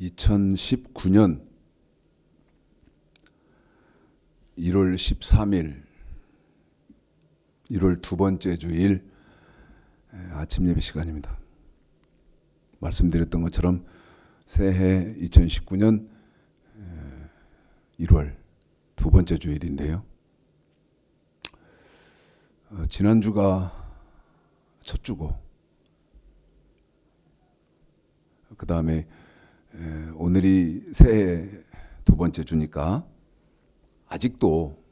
2019년 1월 13일 1월 두 번째 주일 아침 예배 시간입니다. 말씀드렸던 것처럼 새해 2019년 1월 두 번째 주일인데요. 지난주가 첫 주고 그 다음에 오늘이 새해 두 번째 주니까 아직도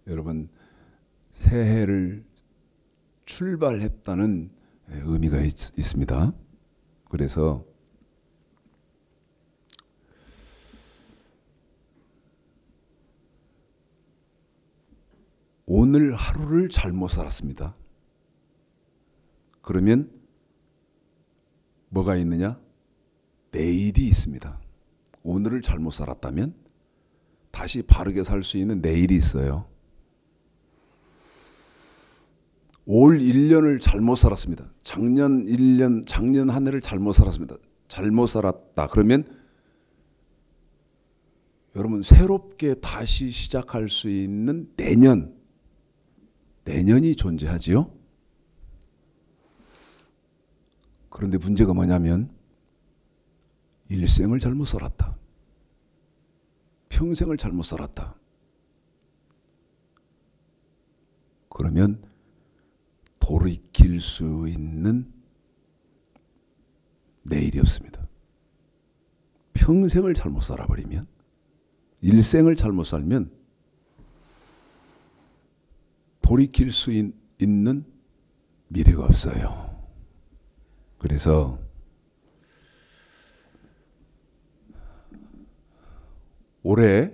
여러분 새해를 출발했다는 의미가 있습니다. 그래서 오늘 하루를 잘못 살았습니다. 그러면 뭐가 있느냐? 내일이 있습니다. 오늘을 잘못 살았다면 다시 바르게 살 수 있는 내일이 있어요. 올 1년을 잘못 살았습니다. 작년 1년, 작년 한 해를 잘못 살았습니다. 잘못 살았다. 그러면 여러분 새롭게 다시 시작할 수 있는 내년이 존재하지요. 그런데 문제가 뭐냐면 일생을 잘못 살았다. 평생을 잘못 살았다. 그러면 돌이킬 수 있는 내일이 없습니다. 평생을 잘못 살아버리면, 일생을 잘못 살면 돌이킬 수 있는 미래가 없어요. 그래서 올해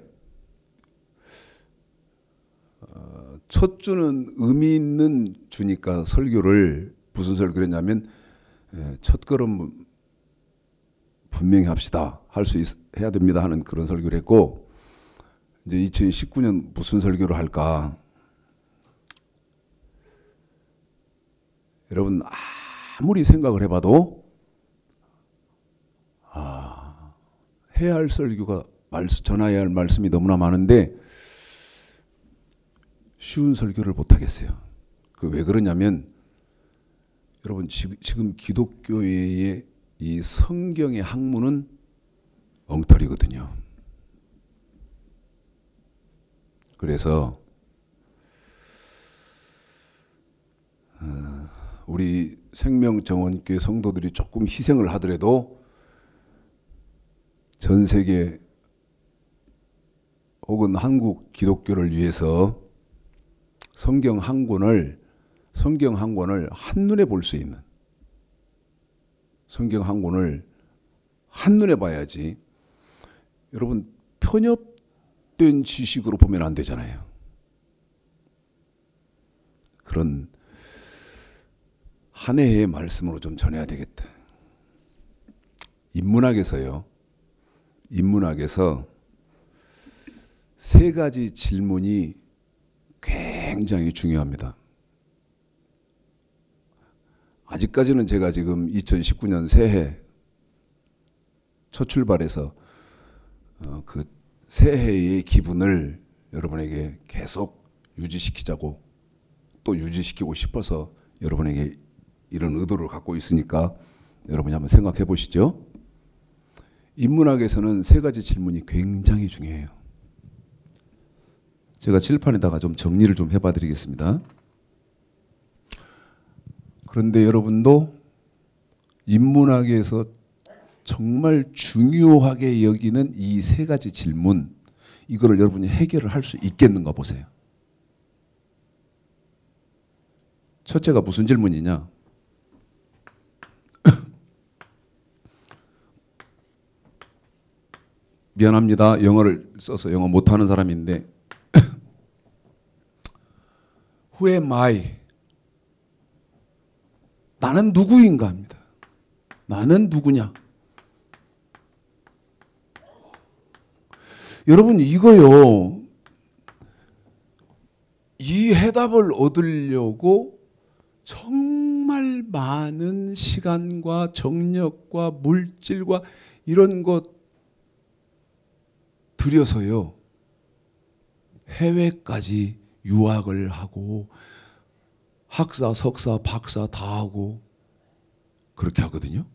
첫 주는 의미 있는 주니까 설교를 무슨 설교를 했냐면 첫걸음 분명히 합시다. 할 수 해야 됩니다 하는 그런 설교를 했고, 이제 2019년 무슨 설교를 할까? 여러분 아무리 생각을 해봐도 해야 할 설교가 전해야 할 말씀이 너무나 많은데 쉬운 설교를 못하겠어요. 왜 그러냐면 여러분 지금 기독교의 이 성경의 학문은 엉터리거든요. 그래서 우리 생명정원교회 성도들이 조금 희생을 하더라도 전 세계 혹은 한국 기독교를 위해서 성경 한 권을 한눈에 볼 수 있는, 성경 한 권을 한눈에 봐야지. 여러분 편협된 지식으로 보면 안 되잖아요. 그런 한 해의 말씀으로 좀 전해야 되겠다. 인문학에서 세 가지 질문이 굉장히 중요합니다. 아직까지는 제가 지금 2019년 새해 첫 출발해서 그 새해의 기분을 여러분에게 계속 유지시키자고, 또 유지시키고 싶어서 여러분에게 이런 의도를 갖고 있으니까 여러분이 한번 생각해 보시죠. 인문학에서는 세 가지 질문이 굉장히 중요해요. 제가 칠판에다가 좀 정리를 좀 해봐 드리겠습니다. 그런데 여러분도 인문학에서 정말 중요하게 여기는 이 세 가지 질문, 이거를 여러분이 해결을 할 수 있겠는가 보세요. 첫째가 무슨 질문이냐? 미안합니다. 영어를 써서 영어 못하는 사람인데 Who am I? 나는 누구인가 합니다. 나는 누구냐? 여러분 이거요, 이 해답을 얻으려고 정말 많은 시간과 정력과 물질과 이런 것 들여서요, 해외까지 유학을 하고 학사, 석사, 박사 다 하고 그렇게 하거든요.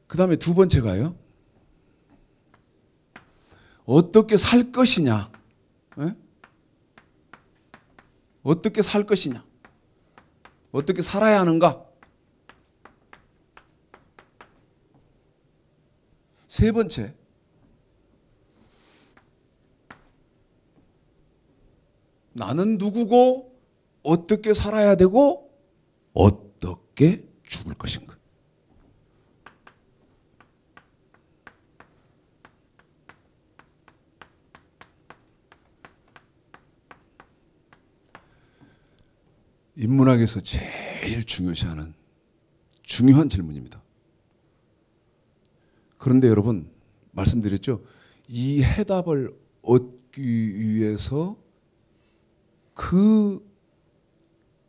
그 다음에 두 번째가요, 어떻게 살 것이냐. 에? 어떻게 살 것이냐. 어떻게 살아야 하는가. 세 번째, 나는 누구고 어떻게 살아야 되고 어떻게 죽을 것인가. 인문학에서 제일 중요시하는 중요한 질문입니다. 그런데 여러분, 말씀드렸죠? 이 해답을 얻기 위해서 그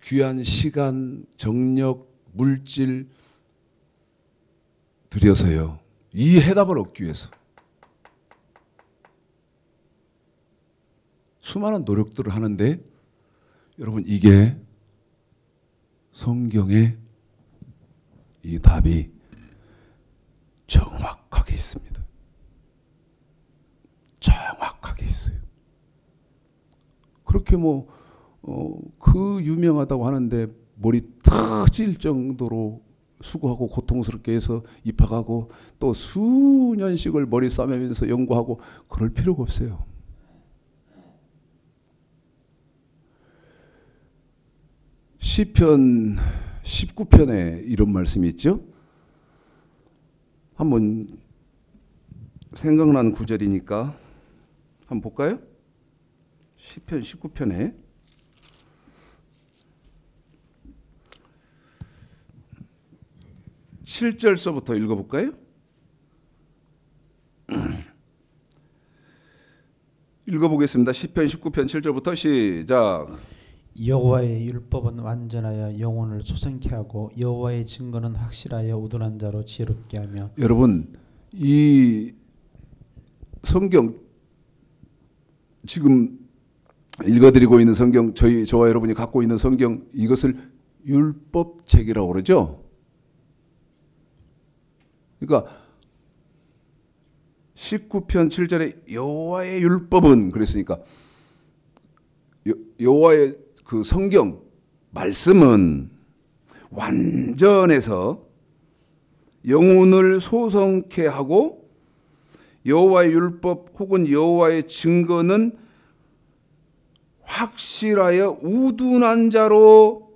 귀한 시간, 정력, 물질 들여서요, 이 해답을 얻기 위해서 수많은 노력들을 하는데, 여러분, 이게 성경에 이 답이 정확하게 있습니다. 정확하게 있어요. 그렇게 그 유명하다고 하는데 머리 터질 정도로 수고하고 고통스럽게 해서 입학하고 또 수년씩을 머리 싸매면서 연구하고 그럴 필요가 없어요. 시편 19편에 이런 말씀이 있죠. 한번 생각난 구절이니까 한번 볼까요? 시편 19편에 7절서부터 읽어볼까요? 읽어보겠습니다. 시편 19편 7절부터 시작. 여호와의 율법은 완전하여 영혼을 소생케 하고 여호와의 증거는 확실하여 우둔한 자로 지혜롭게 하며. 여러분, 이 성경 지금 읽어드리고 있는 성경, 저와 여러분이 갖고 있는 성경, 이것을 율법책이라고 그러죠. 그러니까 19편 7절에 여호와의 율법은 그랬으니까 여호와의 그 성경 말씀은 완전해서 영혼을 소성케 하고 여호와의 율법 혹은 여호와의 증거는 확실하여 우둔한 자로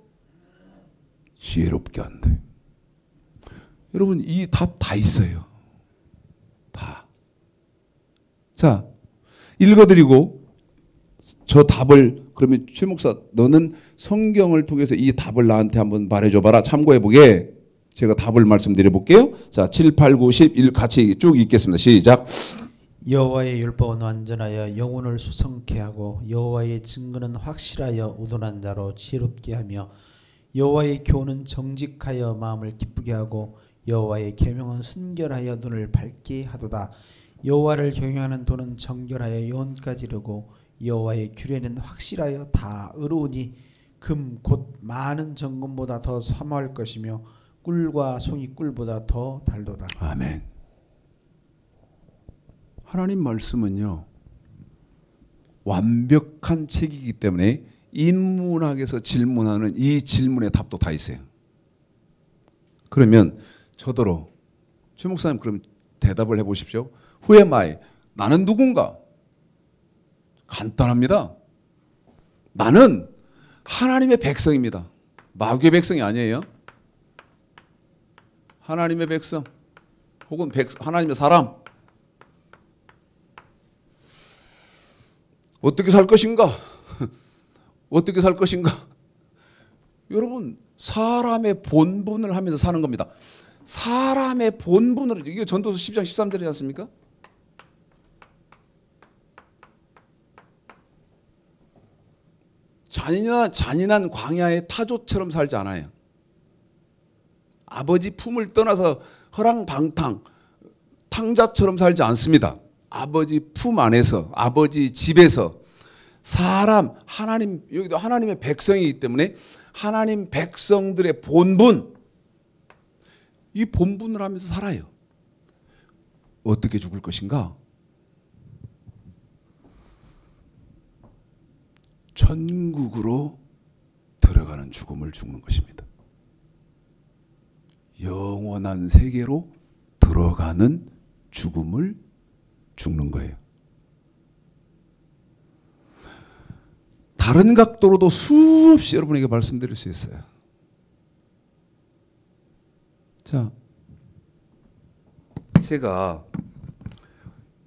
지혜롭게 한다. 여러분, 이 답 다 있어요. 다. 자, 읽어드리고 저 답을, 그러면 최 목사, 너는 성경을 통해서 이 답을 나한테 한번 말해줘봐라. 참고해보게. 제가 답을 말씀드려 볼게요. 자, 7, 8, 9, 10, 1 같이 쭉 읽겠습니다. 시작. 여호와의 율법은 완전하여 영혼을 소성케 하고 여호와의 증거는 확실하여 우둔한 자로 지혜롭게 하며 여호와의 교훈은 정직하여 마음을 기쁘게 하고 여호와의 계명은 순결하여 눈을 밝게 하도다. 여호와를 경외하는 도는 정결하여 영혼까지 이르고 여호와의 규례는 확실하여 다 의로우니 금 곧 많은 정금보다 더 사모할 것이며 꿀과 송이 꿀보다 더 달도다. 아멘. 하나님 말씀은요, 완벽한 책이기 때문에 인문학에서 질문하는 이 질문의 답도 다 있어요. 그러면 저더러 최 목사님, 그럼 대답을 해보십시오. Who am I? 나는 누군가? 간단합니다. 나는 하나님의 백성입니다. 마귀의 백성이 아니에요. 하나님의 백성 혹은 하나님의 사람. 어떻게 살 것인가? 어떻게 살 것인가? 여러분, 사람의 본분을 하면서 사는 겁니다. 사람의 본분을, 이게 전도서 10장 13절이지 않습니까? 잔인한 광야의 타조처럼 살지 않아요. 아버지 품을 떠나서 허랑방탕 탕자처럼 살지 않습니다. 아버지 품 안에서, 아버지 집에서 사람, 하나님, 여기도 하나님의 백성이기 때문에 하나님 백성들의 본분, 이 본분을 하면서 살아요. 어떻게 죽을 것인가? 천국으로 들어가는 죽음을 죽는 것입니다. 영원한 세계로 들어가는 죽음을 죽는 거예요. 다른 각도로도 수없이 여러분에게 말씀드릴 수 있어요. 자, 제가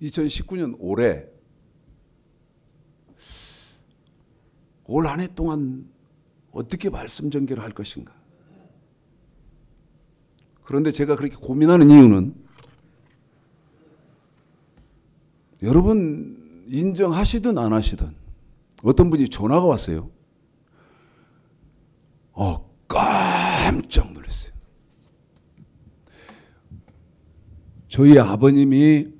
2019년 올해 올 한 해 동안 어떻게 말씀 전개를 할 것인가. 그런데 제가 그렇게 고민하는 이유는 여러분 인정하시든 안 하시든 어떤 분이 전화가 왔어요. 깜짝 놀랐어요. 저희 아버님이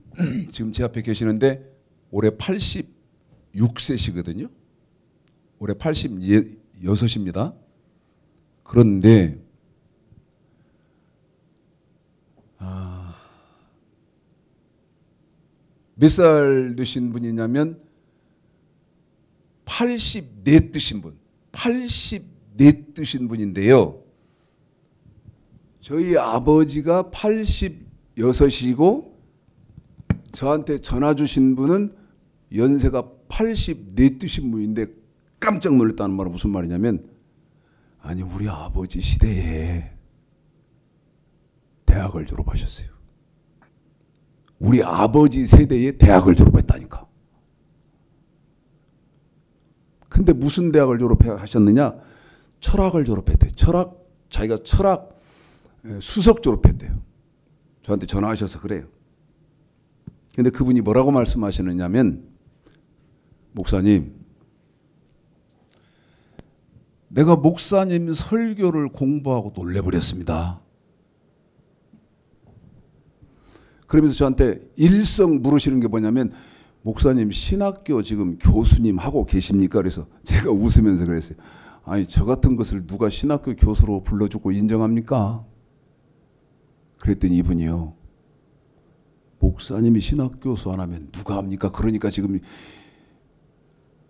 지금 제 앞에 계시는데 올해 86세시거든요. 올해 86입니다. 그런데 몇 살 되신 분이냐면 84 뜨신 분, 84 뜨신 분인데요. 저희 아버지가 86이고 저한테 전화 주신 분은 연세가 84 뜨신 분인데 깜짝 놀랐다는 말은 무슨 말이냐면, 아니 우리 아버지 시대에 대학을 졸업하셨어요. 우리 아버지 세대에 대학을 졸업했다니까. 근데 무슨 대학을 졸업하셨느냐? 철학을 졸업했대요. 자기가 철학 수석 졸업했대요. 저한테 전화하셔서 그래요. 근데 그분이 뭐라고 말씀하시느냐면, 목사님, 내가 목사님 설교를 공부하고 놀래버렸습니다. 그러면서 저한테 일성 물으시는 게 뭐냐면, 목사님 신학교 지금 교수님 하고 계십니까? 그래서 제가 웃으면서 그랬어요. 아니 저 같은 것을 누가 신학교 교수로 불러주고 인정합니까? 그랬더니 이분이요. 목사님이 신학교수 안 하면 누가 합니까? 그러니까 지금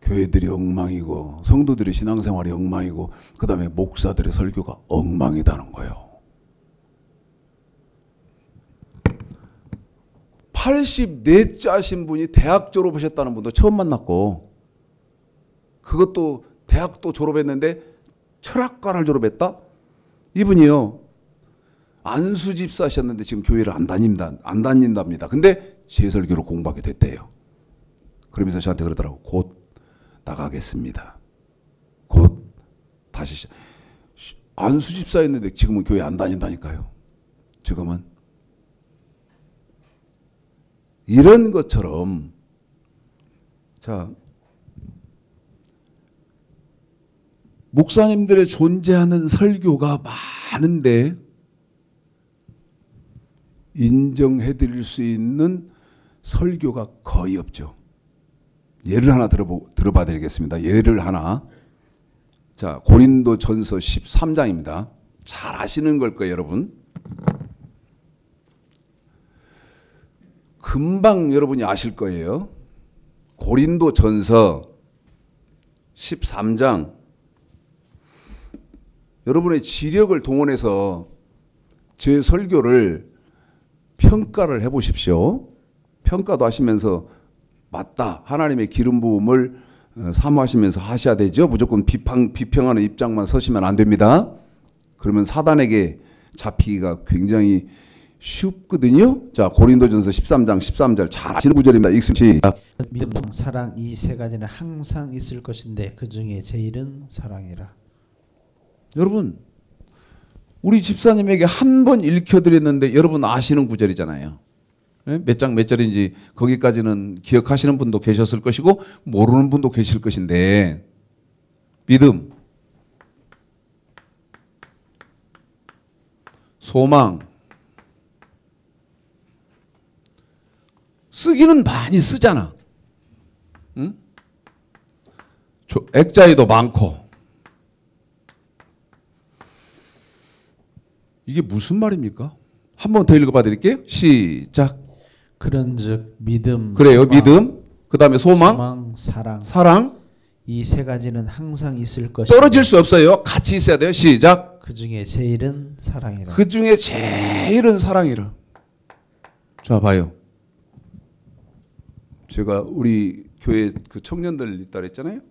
교회들이 엉망이고 성도들의 신앙생활이 엉망이고 그 다음에 목사들의 설교가 엉망이다는 거예요. 84짜신 분이 대학 졸업하셨다는 분도 처음 만났고, 그것도 대학도 졸업했는데 철학과를 졸업했다? 이분이요. 안수 집사셨는데 지금 교회를 안 다닌답니다. 근데 제 설교를 공부하게 됐대요. 그러면서 저한테 그러더라고. 곧 나가겠습니다. 곧 다시 안수 집사였는데 지금은 교회 안 다닌다니까요. 지금은 이런 것처럼, 자, 목사님들의 존재하는 설교가 많은데 인정해 드릴 수 있는 설교가 거의 없죠. 예를 하나 들어봐 드리겠습니다. 예를 하나. 자, 고린도전서 13장입니다. 잘 아시는 걸 거예요, 여러분. 금방 여러분이 아실 거예요. 고린도전서 13장. 여러분의 지력을 동원해서 제 설교를 평가를 해보십시오. 평가도 하시면서 맞다, 하나님의 기름 부음을 사모하시면서 하셔야 되죠. 무조건 비평하는 입장만 서시면 안 됩니다. 그러면 사단에게 잡히기가 굉장히 쉽거든요. 자, 고린도전서 13장 13절 잘 아시는 구절입니다. 읽습니다. 믿음, 사랑 이 세 가지는 항상 있을 것인데 그 중에 제일은 사랑이라. 여러분, 우리 집사님에게 한 번 읽혀드렸는데 여러분 아시는 구절이잖아요. 몇 장 몇 절인지 거기까지는 기억하시는 분도 계셨을 것이고 모르는 분도 계실 것인데, 믿음, 소망. 쓰기는 많이 쓰잖아. 응? 액자에도 많고. 이게 무슨 말입니까? 한 번 더 읽어봐 드릴게요. 시작. 그런즉 믿음, 그래요. 소망, 믿음, 그 다음에 소망, 사랑. 사랑. 이 세 가지는 항상 있을 것이다. 떨어질 수 없어요. 같이 있어야 돼요. 시작. 그 중에 제일은 사랑이라. 그 중에 제일은 사랑이라. 자, 봐요. 제가 우리 교회 그 청년들 있다 그랬잖아요.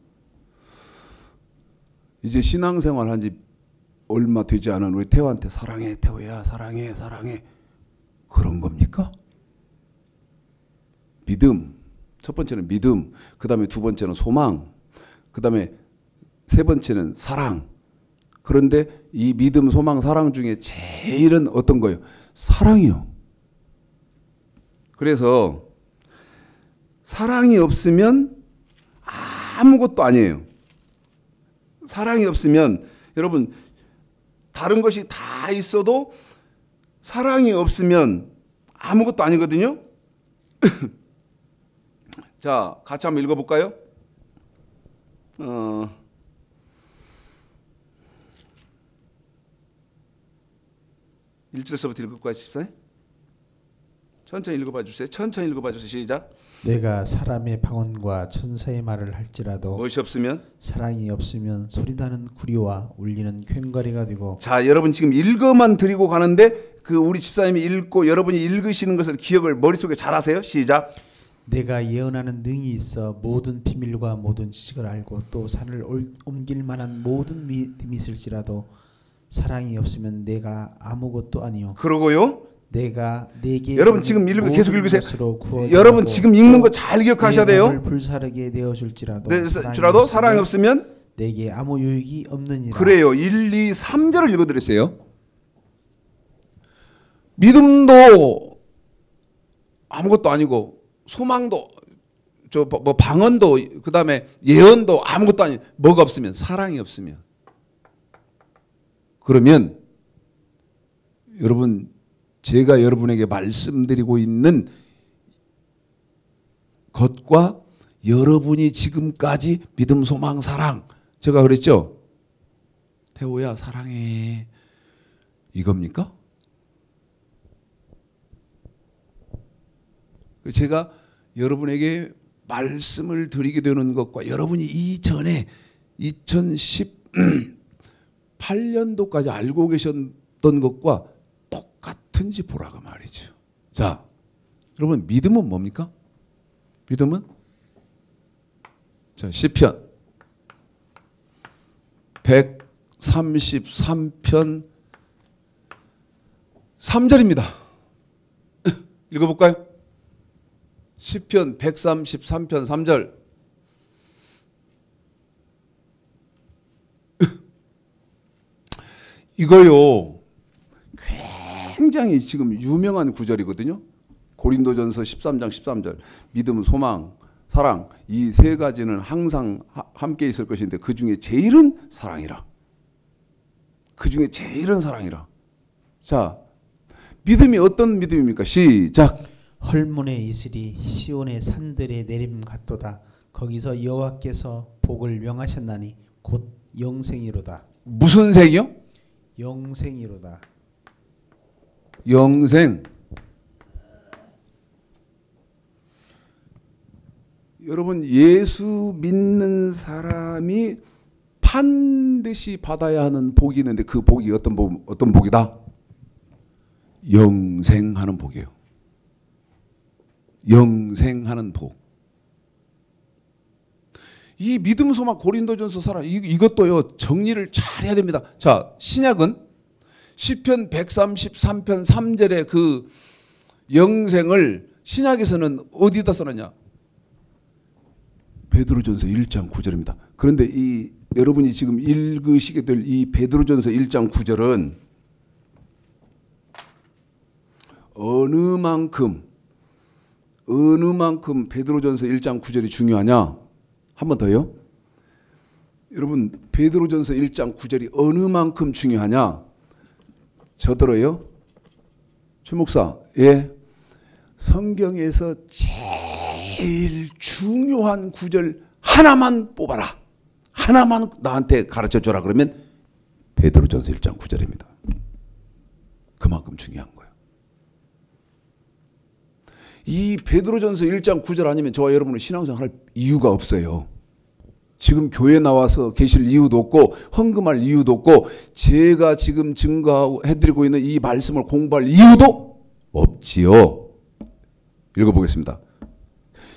이제 신앙생활 한 지 얼마 되지 않은 우리 태호한테 사랑해, 태호야, 사랑해, 사랑해. 그런 겁니까? 믿음. 첫 번째는 믿음. 그 다음에 두 번째는 소망. 그 다음에 세 번째는 사랑. 그런데 이 믿음, 소망, 사랑 중에 제일은 어떤 거예요? 사랑이요. 그래서 사랑이 없으면 아무것도 아니에요. 사랑이 없으면 여러분 다른 것이 다 있어도 사랑이 없으면 아무것도 아니거든요. 자, 같이 한번 읽어볼까요? 1절서부터 읽을까요? 14? 천천히 읽어봐 주세요. 천천히 읽어봐 주세요. 시작. 내가 사람의 방언과 천사의 말을 할지라도 무엇이 없으면? 사랑이 없으면 소리나는 구리와 울리는 괭거리가 되고. 자, 여러분 지금 읽어만 드리고 가는데 그 우리 집사님이 읽고 여러분이 읽으시는 것을 기억을 머릿속에 잘 하세요. 시작. 내가 예언하는 능이 있어 모든 비밀과 모든 지식을 알고 또 산을 옮길 만한 모든 믿음이 있을지라도 사랑이 없으면 내가 아무것도 아니요. 그러고요. 내가 내게 여러분 지금 계속 읽으세요. 여러분 지금 읽는 거 잘 기억하셔야 돼요. 불사르게 되어 줄지라도 사랑이 없으면 내게 아무 유익이 없느니라. 그래요. 1, 2, 3절을 읽어 드렸어요. 믿음도 아무것도 아니고 소망도 뭐 방언도 그다음에 예언도 아무것도 아니. 뭐가 없으면 사랑이 없으면 그러면 여러분 제가 여러분에게 말씀드리고 있는 것과 여러분이 지금까지 믿음, 소망, 사랑 제가 그랬죠? 태호야 사랑해 이겁니까? 제가 여러분에게 말씀을 드리게 되는 것과 여러분이 이전에 2018년도까지 알고 계셨던 것과 똑같은지 보라가 말이죠. 자, 여러분 믿음은 뭡니까? 믿음은 자, 시편 133편 3절입니다. 읽어볼까요? 시편 133편 3절. 이거요 굉장히 지금 유명한 구절이거든요. 고린도전서 13장 13절. 믿음, 소망, 사랑 이 세 가지는 항상 함께 있을 것인데 그 중에 제일은 사랑이라. 그 중에 제일은 사랑이라. 자, 믿음이 어떤 믿음입니까? 시작. 헐문의 이슬이 시온의 산들에 내림 같도다. 거기서 여호와께서 복을 명하셨나니 곧 영생이로다. 무슨 생이요? 영생이로다. 영생. 여러분 예수 믿는 사람이 반드시 받아야 하는 복이 있는데 그 복이 어떤 복이다? 영생하는 복이에요. 영생하는 복. 이 믿음, 소망, 고린도전서 사랑 이것도요 정리를 잘 해야 됩니다. 자, 신약은 시편 133편 3절의 그 영생을 신약에서는 어디다 써놨냐? 베드로전서 1장 9절입니다. 그런데 이 여러분이 지금 읽으시게 될 이 베드로전서 1장 9절은 어느 만큼 베드로전서 1장 9절이 중요하냐? 한 번 더요. 여러분 베드로전서 1장 9절이 어느 만큼 중요하냐? 저들어요. 최 목사, 예. 성경에서 제일 중요한 구절 하나만 뽑아라. 하나만 나한테 가르쳐줘라. 그러면 베드로전서 1장 9절입니다. 그만큼 중요한 거예요. 이 베드로전서 1장 9절 아니면 저와 여러분은 신앙생활 할 이유가 없어요. 지금 교회 나와서 계실 이유도 없고 헌금할 이유도 없고 제가 지금 증거해드리고 있는 이 말씀을 공부할 이유도 없지요. 읽어보겠습니다.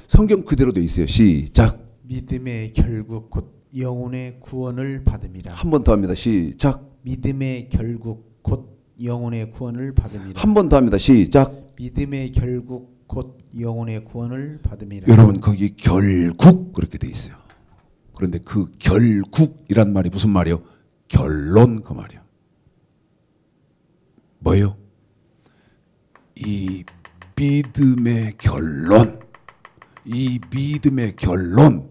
성경 그대로 돼 있어요. 시작. 믿음의 결국 곧 영혼의 구원을 받음이라. 한 번 더 합니다. 시작. 믿음의 결국 곧 영혼의 구원을 받음이라. 한 번 더 합니다. 시작. 믿음의 결국 곧 영혼의 구원을 받음이라. 여러분 거기 결국 그렇게 돼 있어요. 그런데 그 결국이란 말이 무슨 말이요? 결론 그 말이요. 뭐예요? 이 믿음의 결론. 이 믿음의 결론.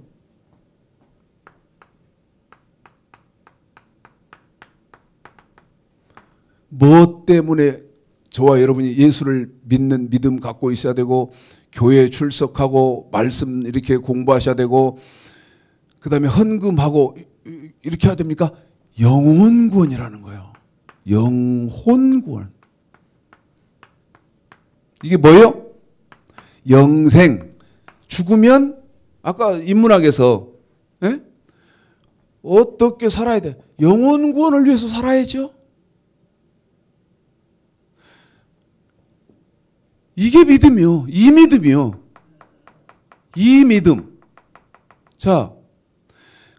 뭐 때문에 저와 여러분이 예수를 믿는 믿음 갖고 있어야 되고 교회에 출석하고 말씀 이렇게 공부하셔야 되고 그 다음에 헌금하고 이렇게 해야 됩니까? 영혼 구원이라는 거예요. 영혼 구원. 이게 뭐예요? 영생. 죽으면 아까 인문학에서 어떻게 살아야 돼? 영혼 구원을 위해서 살아야죠. 이게 믿음이요. 이 믿음이요. 이 믿음. 자,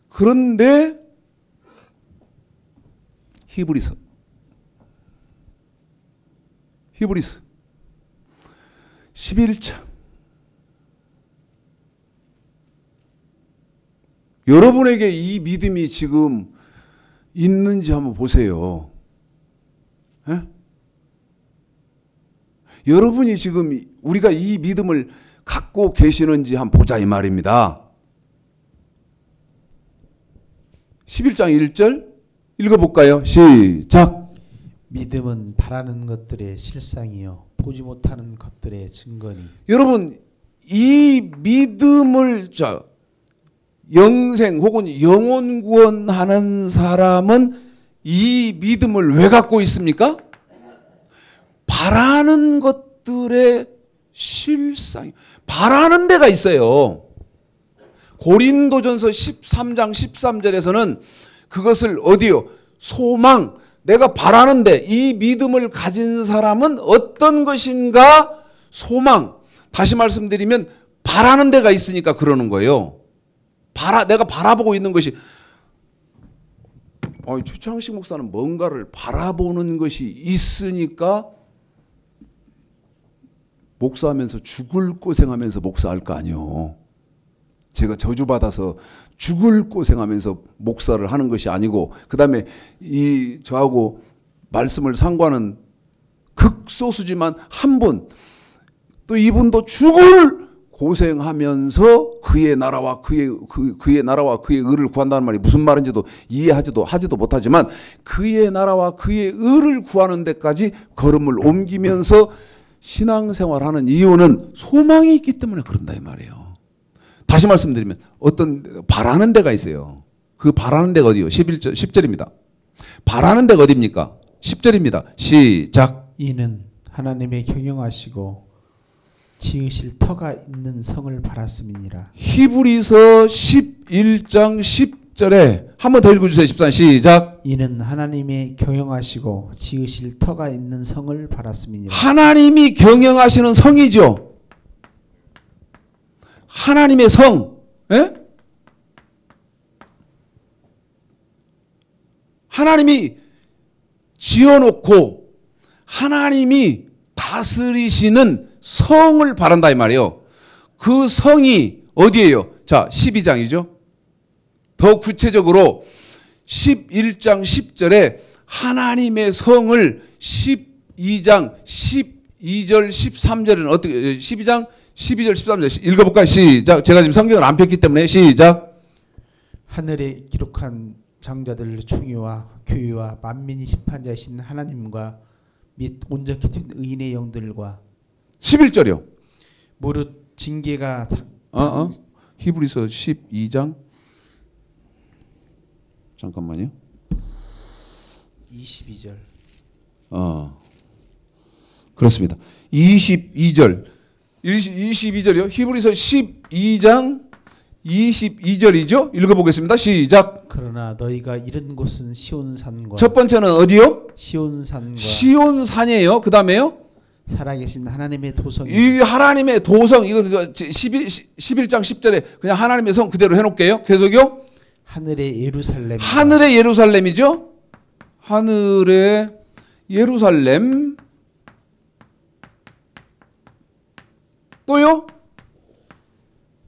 그런데 히브리서 11장. 여러분에게 이 믿음이 지금 있는지 한번 보세요. 에? 여러분이 지금 우리가 이 믿음을 갖고 계시는지 한번 보자 이 말입니다. 11장 1절 읽어볼까요? 시작. 믿음은 바라는 것들의 실상이요 보지 못하는 것들의 증거니. 여러분 이 믿음을 영생 혹은 영혼 구원하는 사람은 이 믿음을 왜 갖고 있습니까? 바라는 것들의 실상. 바라는 데가 있어요. 고린도전서 13장 13절에서는 그것을 어디요? 소망. 내가 바라는데 이 믿음을 가진 사람은 어떤 것인가? 소망. 다시 말씀드리면 바라는 데가 있으니까 그러는 거예요. 내가 바라보고 있는 것이 최창식 목사는 뭔가를 바라보는 것이 있으니까 목사하면서 죽을 고생하면서 목사할 거 아니요. 제가 저주받아서 죽을 고생하면서 목사를 하는 것이 아니고 그 다음에 저하고 말씀을 상고하는 극소수지만 한 분 또 이분도 죽을 고생하면서 그의 나라와 그의 나라와 그의 의를 구한다는 말이 무슨 말인지도 하지도 못하지만 그의 나라와 그의 의를 구하는 데까지 걸음을 옮기면서 신앙생활하는 이유는 소망이 있기 때문에 그런다 이 말이에요. 다시 말씀드리면 어떤 바라는 데가 있어요. 그 바라는 데가 어디요? 10절입니다. 바라는 데가 어디입니까? 10절입니다. 시작. 이는 하나님의 경영하시고 지으실 터가 있는 성을 바랐음이니라. 히브리서 11장 10절에 한 번 더 읽어주세요. 14 시작. 이는 하나님의 경영하시고 지으실 터가 있는 성을 바랐음이니라. 하나님이 경영하시는 성이죠. 하나님의 성. 에? 하나님이 지어놓고 하나님이 다스리시는 성을 바란다 이 말이에요. 그 성이 어디예요? 자, 12장이죠. 더 구체적으로 11장 10절에 하나님의 성을 12장 12절 13절은 어떻게 12장 12절 13절 읽어볼까요? 시작. 제가 지금 성경을 안 폈기 때문에 시작. 하늘에 기록한 장자들 총위와 교회와 만민이 심판자이신 하나님과 및 온전히 된 의인의 영들과 11절이요. 무릇 징계가 히브리서 12장 잠깐만요. 22절. 그렇습니다. 22절이요. 히브리서 12장 22절이죠. 읽어보겠습니다. 시작. 그러나 너희가 이른 곳은 시온산과 첫 번째는 어디요? 시온산과 시온산이에요. 그 다음에요? 살아계신 하나님의 도성이 이 하나님의 도성 이거 11장 10절에 그냥 하나님의 성 그대로 해놓을게요. 계속요. 하늘의 예루살렘. 하늘의 예루살렘이죠. 하늘의 예루살렘. 또요?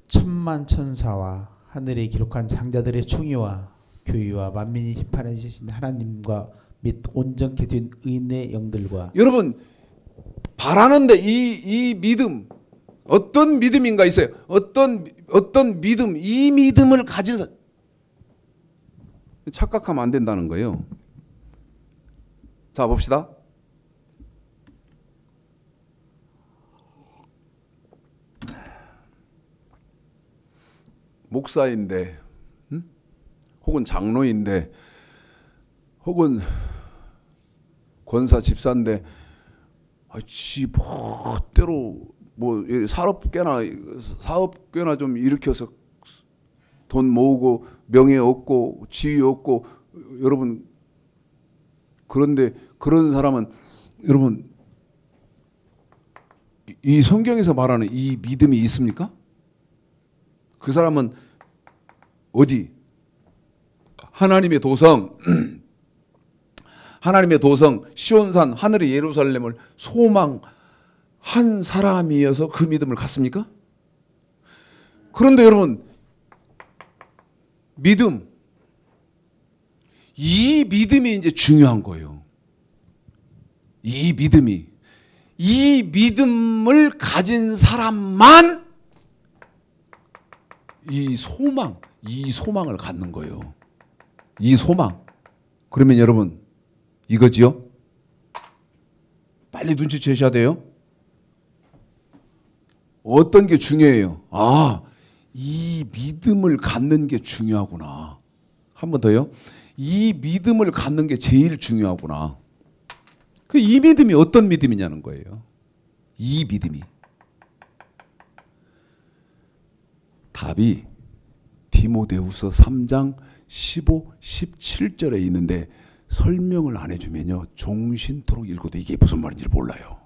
천만 천사와 하늘에 기록한 장자들의 총위와 교회와 만민이 심판하신 하나님과 및 온전케 된 의인의 영들과. 여러분 바라는데 이 믿음 어떤 믿음인가 있어요. 어떤 믿음 이 믿음을 가진 사람 착각하면 안 된다는 거예요. 자 봅시다. 목사인데 혹은 장로인데 혹은 권사 집사인데 지 멋대로 뭐 사업계나 좀 일으켜서 돈 모으고 명예 얻고 지위 얻고 여러분 그런데 그런 사람은 여러분 이 성경에서 말하는 이 믿음이 있습니까? 그 사람은 어디? 하나님의 도성 하나님의 도성 시온산 하늘의 예루살렘을 소망한 사람이어서 그 믿음을 갖습니까? 그런데 여러분 믿음 이 믿음이 이제 중요한 거예요. 이 믿음을 가진 사람만 이 소망을 갖는 거예요. 이 소망. 그러면 여러분 이거지요? 빨리 눈치채셔야 돼요. 어떤 게 중요해요? 이 믿음을 갖는 게 중요하구나. 한 번 더요. 이 믿음을 갖는 게 제일 중요하구나. 이 믿음이 어떤 믿음이냐는 거예요. 이 믿음이. 답이 디모데후서 3장 15, 17절에 있는데 설명을 안 해주면요 종신토록 읽어도 이게 무슨 말인지 몰라요.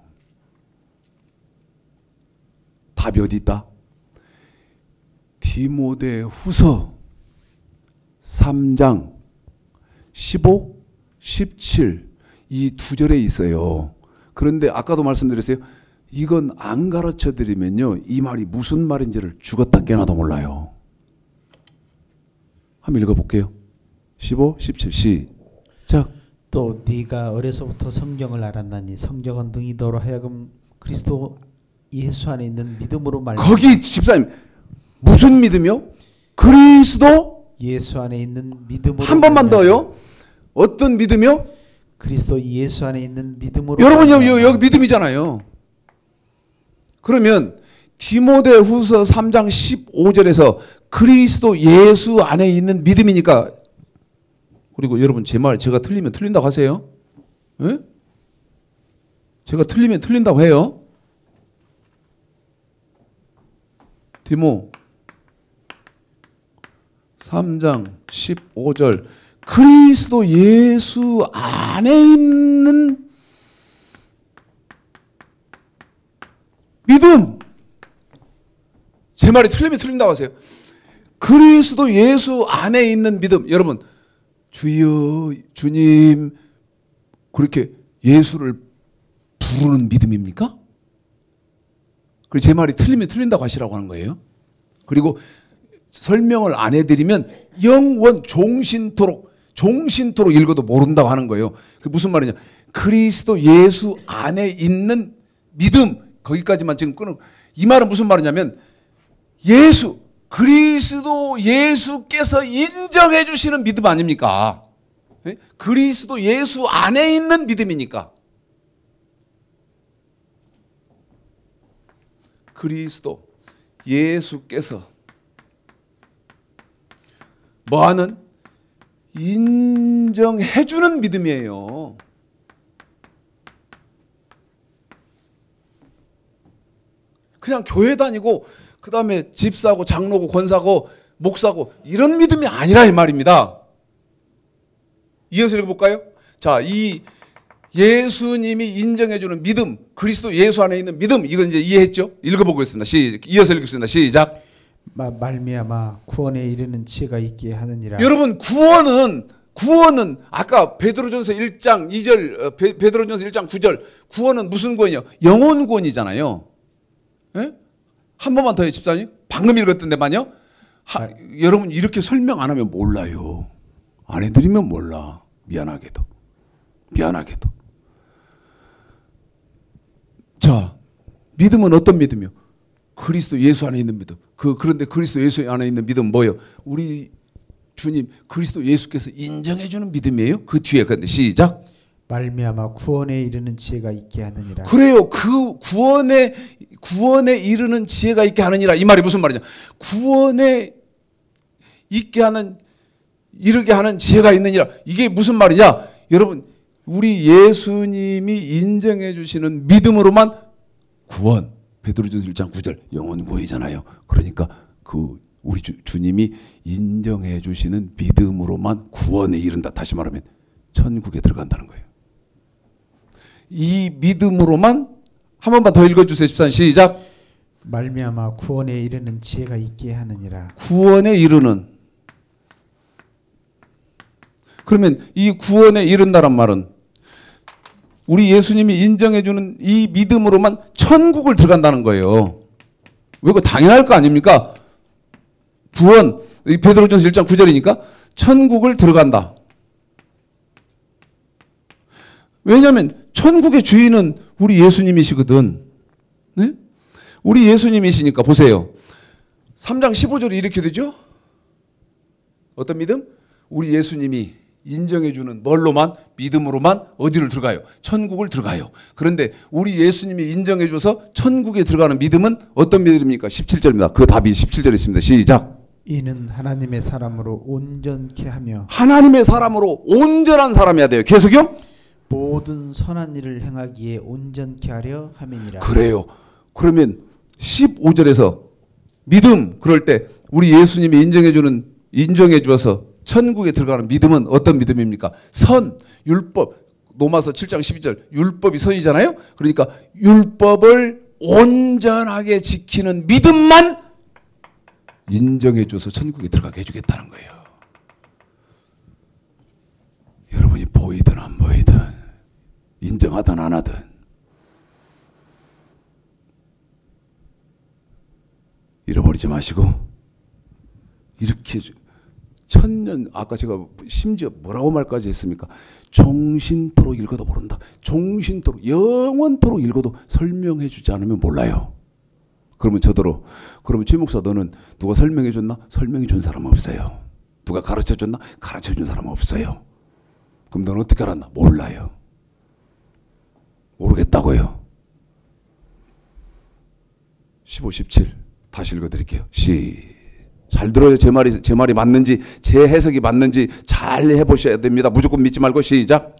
답이 어디 있다? 디모데후서 3장 15, 17 이 두 절에 있어요. 그런데 아까도 말씀드렸어요. 이건 안 가르쳐 드리면요 이 말이 무슨 말인지를 죽었다 깨나도 몰라요. 한번 읽어볼게요. 15, 17 시작. 또 네가 어려서부터 성경을 알았나니 성경은 능히 너로 하여금 그리스도 예수 안에 있는 믿음으로 말미암아. 거기 집사님 무슨 믿음이요? 그리스도 예수 안에 있는 믿음으로. 한 번만 더요. 어떤 믿음이요? 그리스도 예수 안에 있는 믿음으로. 여러분 여기 믿음이잖아요. 그러면 디모데후서 3장 15절에서 그리스도 예수 안에 있는 믿음이니까. 그리고 여러분 제 말 제가 틀리면 틀린다고 하세요. 예? 제가 틀리면 틀린다고 해요. 디모 3장 15절 그리스도 예수 안에 있는 믿음. 제 말이 틀리면 틀린다고 하세요. 그리스도 예수 안에 있는 믿음. 여러분 주여 주님 그렇게 예수를 부르는 믿음입니까? 그리고 제 말이 틀리면 틀린다고 하시라고 하는 거예요. 그리고 설명을 안 해드리면 영원 종신토록 읽어도 모른다고 하는 거예요. 그게 무슨 말이냐? 그리스도 예수 안에 있는 믿음. 거기까지만 지금 끊어. 이 말은 무슨 말이냐면 예수 그리스도 예수께서 인정해 주시는 믿음 아닙니까? 그리스도 예수 안에 있는 믿음이니까. 그리스도 예수께서 뭐하는? 인정해 주는 믿음이에요. 그냥 교회 다니고 그 다음에 집사고 장로고 권사고 목사고 이런 믿음이 아니라 이 말입니다. 이어서 읽어볼까요? 자, 이 예수님이 인정해주는 믿음, 그리스도 예수 안에 있는 믿음, 이건 이제 이해했죠? 읽어보겠습니다. 이어서 읽겠습니다. 시작. 말미암아 구원에 이르는 지혜가 있게 하느니라. 여러분, 구원은 아까 베드로전서 1장 2절, 베드로전서 1장 9절, 구원은 무슨 구원이요? 영혼 구원이잖아요. 예? 한 번만 더 해, 집사님. 방금 읽었던 데만요. 여러분, 이렇게 설명 안 하면 몰라요. 안 해드리면 몰라. 미안하게도. 자, 믿음은 어떤 믿음이요? 그리스도 예수 안에 있는 믿음. 그런데 그리스도 예수 안에 있는 믿음은 뭐예요? 우리 주님 그리스도 예수께서 인정해주는 믿음이에요. 그 뒤에 근데 시작. 말미암아 구원에 이르는 지혜가 있게 하느니라. 그래요. 그 구원에 이르는 지혜가 있게 하느니라. 이 말이 무슨 말이냐? 구원에 이르게 하는 지혜가 있느니라. 이게 무슨 말이냐? 여러분, 우리 예수님이 인정해 주시는 믿음으로만 구원. 베드로전서 1장 9절 영혼 구원이잖아요. 그러니까 우리 주님이 인정해 주시는 믿음으로만 구원에 이른다. 다시 말하면 천국에 들어간다는 거예요. 이 믿음으로만 한 번만 더 읽어주세요. 14절 시작. 말미암아 구원에 이르는 지혜가 있게 하느니라. 구원에 이르는. 그러면 이 구원에 이른다란 말은 우리 예수님이 인정해주는 이 믿음으로만 천국을 들어간다는 거예요. 왜 그거 당연할 거 아닙니까? 구원, 베드로전서 1장 9절이니까 천국을 들어간다. 왜냐하면 천국의 주인은 우리 예수님이시거든. 네? 우리 예수님이시니까 보세요. 3장 15절이 이렇게 되죠? 어떤 믿음? 우리 예수님이 인정해주는 뭘로만? 믿음으로만 어디를 들어가요? 천국을 들어가요. 그런데 우리 예수님이 인정해줘서 천국에 들어가는 믿음은 어떤 믿음입니까? 17절입니다. 그 답이 17절에 있습니다. 시작. 이는 하나님의 사람으로 온전케 하며. 하나님의 사람으로 온전한 사람이어야 돼요. 계속요? 모든 선한 일을 행하기에 온전케 하려 함이니라. 그래요. 그러면 15절에서 믿음, 그럴 때 우리 예수님이 인정해 주어서 천국에 들어가는 믿음은 어떤 믿음입니까? 선, 율법, 로마서 7장 12절 율법이 선이잖아요. 그러니까 율법을 온전하게 지키는 믿음만 인정해 줘서 천국에 들어가게 해주겠다는 거예요. 여러분이 보이든 안 보이든 인정하든 안 하든 잃어버리지 마시고 이렇게 천년, 아까 제가 심지어 뭐라고 말까지 했습니까? 종신토록 읽어도 모른다. 종신토록, 영원토록 읽어도 설명해 주지 않으면 몰라요. 그러면 최 목사 너는 누가 설명해 줬나? 설명해 준 사람 없어요. 누가 가르쳐 줬나? 가르쳐 준 사람 없어요. 그럼 너는 어떻게 알았나? 몰라요. 모르겠다고요. 15, 17 다시 읽어드릴게요. 잘 들어요. 제 말이 맞는지, 제 해석이 맞는지 잘 해보셔야 됩니다. 무조건 믿지 말고 시작.